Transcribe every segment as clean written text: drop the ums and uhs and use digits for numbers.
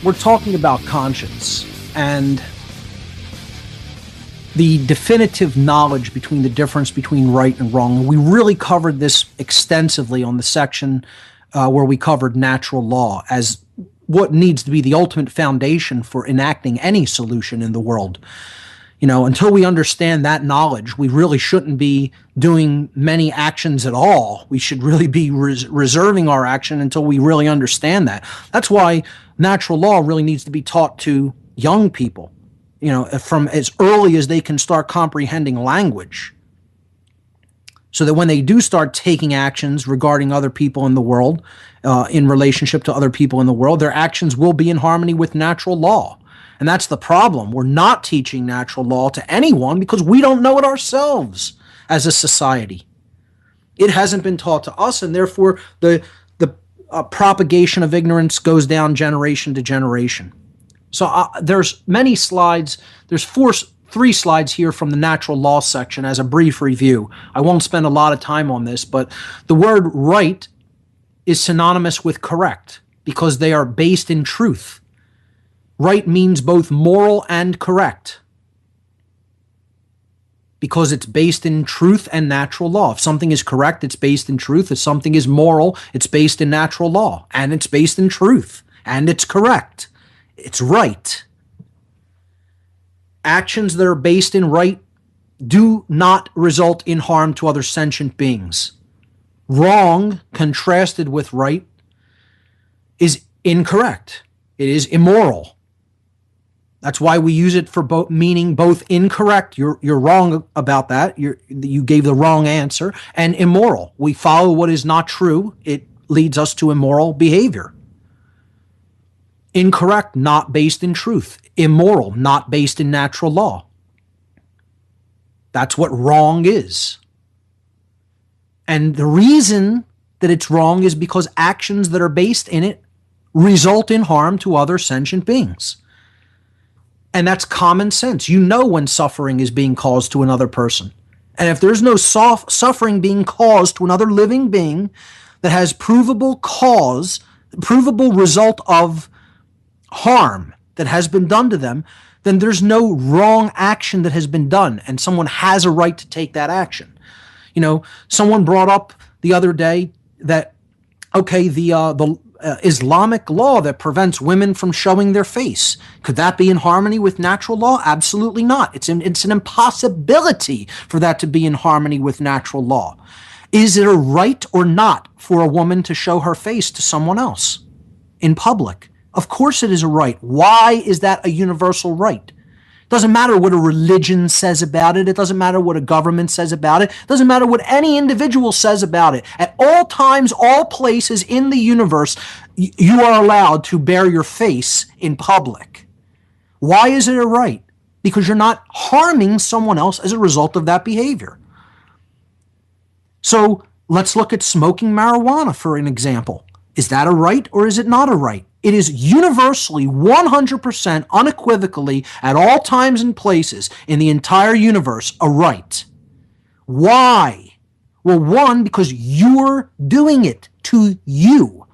we're talking about conscience and the definitive knowledge between the difference between right and wrong. We really covered this extensively on the section where we covered natural law as what needs to be the ultimate foundation for enacting any solution in the world. You know, until we understand that knowledge, we really shouldn't be doing many actions at all. We should really be reserving our action until we really understand that. That's why natural law really needs to be taught to young people, you know, from as early as they can start comprehending language, so that when they do start taking actions regarding other people in the world, in relationship to other people in the world, their actions will be in harmony with natural law. And that's the problem. We're not teaching natural law to anyone because we don't know it ourselves as a society. It hasn't been taught to us, and therefore the propagation of ignorance goes down generation to generation. So there's many slides. There's three slides here from the natural law section as a brief review. I won't spend a lot of time on this, but the word right is synonymous with correct because they are based in truth. Right means both moral and correct because it's based in truth and natural law. If something is correct, it's based in truth. If something is moral, it's based in natural law, and it's based in truth, and it's correct. It's right. Actions that are based in right do not result in harm to other sentient beings. Wrong, contrasted with right, is incorrect. It is immoral. That's why we use it for meaning both incorrect, you're wrong about that, you gave the wrong answer, and immoral. We follow what is not true. It leads us to immoral behavior. Incorrect, not based in truth. Immoral, not based in natural law. That's what wrong is. And the reason that it's wrong is because actions that are based in it result in harm to other sentient beings. And that's common sense. You know when suffering is being caused to another person. And if there's no suffering being caused to another living being that has provable result of harm that has been done to them, then there's no wrong action that has been done, and someone has a right to take that action. You know, someone brought up the other day that, okay, the Islamic law that prevents women from showing their face, could that be in harmony with natural law? Absolutely not. It's an impossibility for that to be in harmony with natural law. Is it a right or not for a woman to show her face to someone else in public? Of course it is a right. Why is that a universal right? It doesn't matter what a religion says about it. It doesn't matter what a government says about it. It doesn't matter what any individual says about it. At all times, all places in the universe, you are allowed to bare your face in public. Why is it a right? Because you're not harming someone else as a result of that behavior. So let's look at smoking marijuana for an example. Is that a right or is it not a right? It is universally, 100%, unequivocally, at all times and places in the entire universe, a right. Why? Well, one, because you're doing it to you.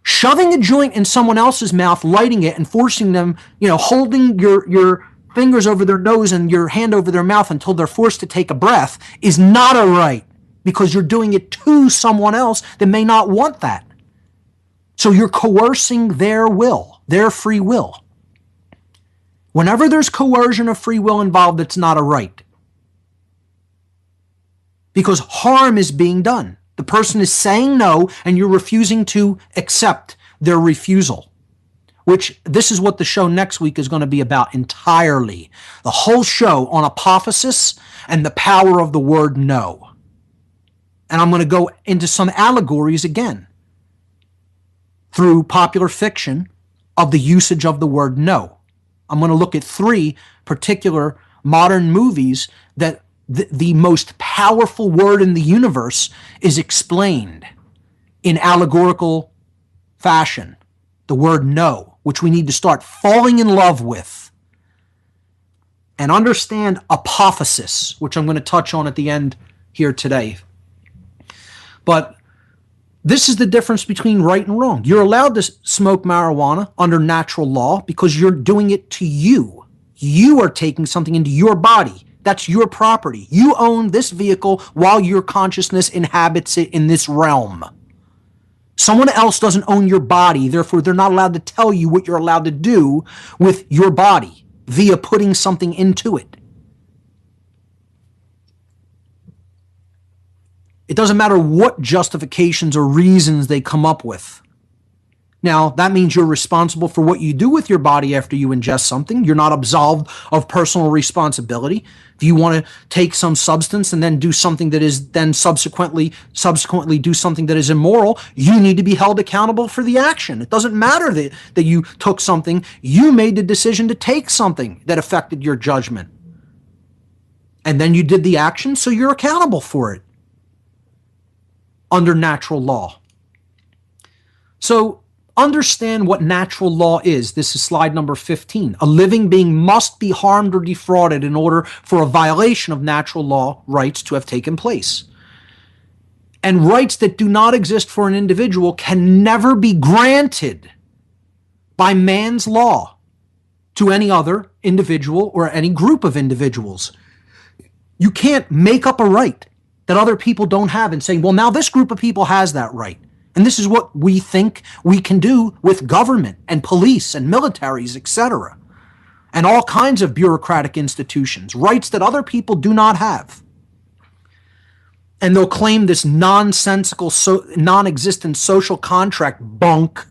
Shoving a joint in someone else's mouth, lighting it, and forcing them, holding your fingers over their nose and your hand over their mouth until they're forced to take a breath is not a right, because you're doing it to someone else that may not want that. So you're coercing their will, their free will. Whenever there's coercion of free will involved, it's not a right. Because harm is being done. The person is saying no, and you're refusing to accept their refusal. Which, this is what the show next week is going to be about entirely. The whole show on apophasis and the power of the word no. And I'm going to go into some allegories again through popular fiction of the usage of the word no. I'm going to look at 3 particular modern movies that the most powerful word in the universe is explained in allegorical fashion. The word no, which we need to start falling in love with. And understand apophasis, which I'm going to touch on at the end here today. But This is the difference between right and wrong. You're allowed to smoke marijuana under natural law because you're doing it to you. You are taking something into your body. That's your property. You own this vehicle while your consciousness inhabits it in this realm. Someone else doesn't own your body, therefore they're not allowed to tell you what you're allowed to do with your body via putting something into it. It doesn't matter what justifications or reasons they come up with. Now, that means you're responsible for what you do with your body after you ingest something. You're not absolved of personal responsibility. If you want to take some substance and then do something that is then subsequently do something that is immoral, you need to be held accountable for the action. It doesn't matter that you took something. You made the decision to take something that affected your judgment. And then you did the action, so you're accountable for it under natural law. So, understand what natural law is. This is slide number 15. A living being must be harmed or defrauded in order for a violation of natural law rights to have taken place. And rights that do not exist for an individual can never be granted by man's law to any other individual or any group of individuals. You can't make up a right that other people don't have and say, well, now this group of people has that right. And this is what we think we can do with government and police and militaries, etc. And all kinds of bureaucratic institutions, rights that other people do not have. And they'll claim this nonsensical, non-existent social contract bunk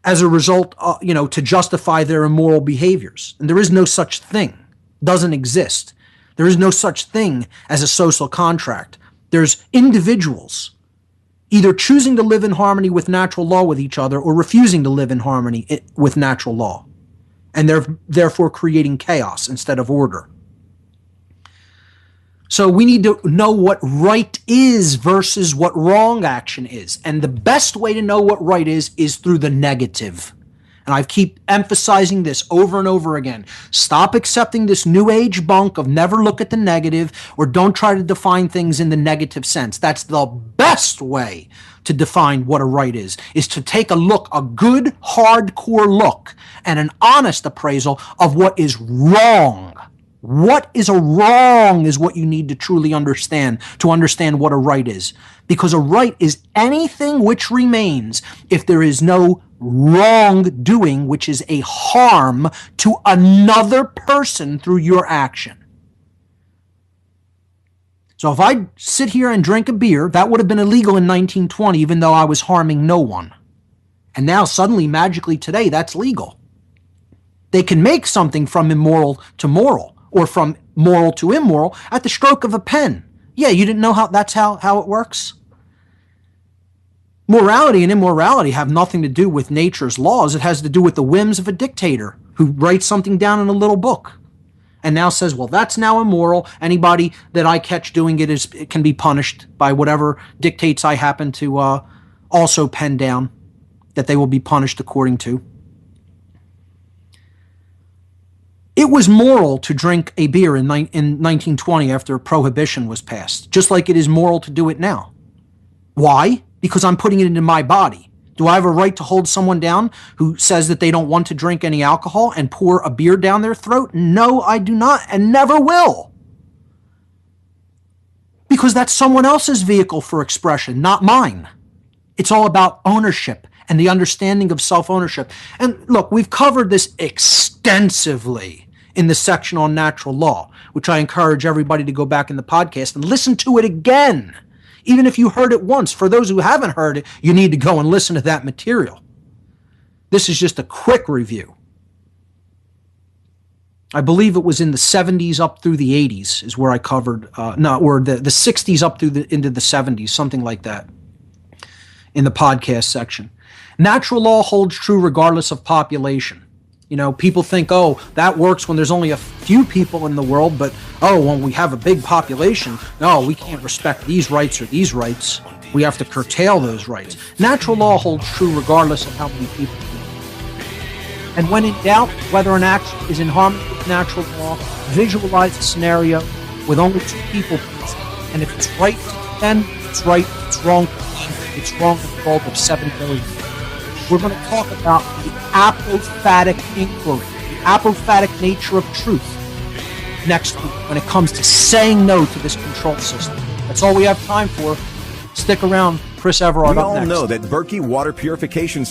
as a result, to justify their immoral behaviors. And there is no such thing. Doesn't exist. There is no such thing as a social contract. There's individuals either choosing to live in harmony with natural law with each other or refusing to live in harmony with natural law, and therefore creating chaos instead of order. So we need to know what right is versus what wrong action is. And the best way to know what right is through the negative. And I keep emphasizing this over and over again. Stop accepting this new age bunk of never look at the negative or don't try to define things in the negative sense. That's the best way to define what a right is to take a look, a good hardcore look and an honest appraisal of what is wrong. What is a wrong is what you need to truly understand to understand what a right is. Because a right is anything which remains if there is no wrongdoing, which is a harm to another person through your action. So if I sit here and drink a beer, that would have been illegal in 1920, even though I was harming no one. And now suddenly, magically today, that's legal. They can make something from immoral to moral, or from moral to immoral, at the stroke of a pen. Yeah, you didn't know how it works? Morality and immorality have nothing to do with nature's laws. It has to do with the whims of a dictator who writes something down in a little book and now says, well, that's now immoral. Anybody that I catch doing it can be punished by whatever dictates I happen to also pen down that they will be punished according to. It was moral to drink a beer in 1920 after prohibition was passed, just like it is moral to do it now. Why? Because I'm putting it into my body. Do I have a right to hold someone down who says that they don't want to drink any alcohol and pour a beer down their throat? No, I do not, and never will. Because that's someone else's vehicle for expression, not mine. It's all about ownership and the understanding of self-ownership. And look, we've covered this extensively in the section on natural law, which I encourage everybody to go back in the podcast and listen to it again. Even if you heard it once, for those who haven't heard it, you need to go and listen to that material. This is just a quick review. I believe it was in the 70s up through the 80s is where I covered, or the 60s up through into the 70s, something like that, in the podcast section. Natural law holds true regardless of population. You know, people think, oh, that works when there's only a few people in the world, but, oh, when we have a big population, no, we can't respect these rights or these rights. We have to curtail those rights. Natural law holds true regardless of how many people. And when in doubt whether an act is in harmony with natural law, visualize a scenario with only two people present. And if it's right to defend, it's right, if it's wrong to defend. it's wrong in the world of 7 billion. We're going to talk about the apophatic inquiry, the apophatic nature of truth next week when it comes to saying no to this control system. That's all we have time for. Stick around. Chris Everard up next. We all know that Berkey water purification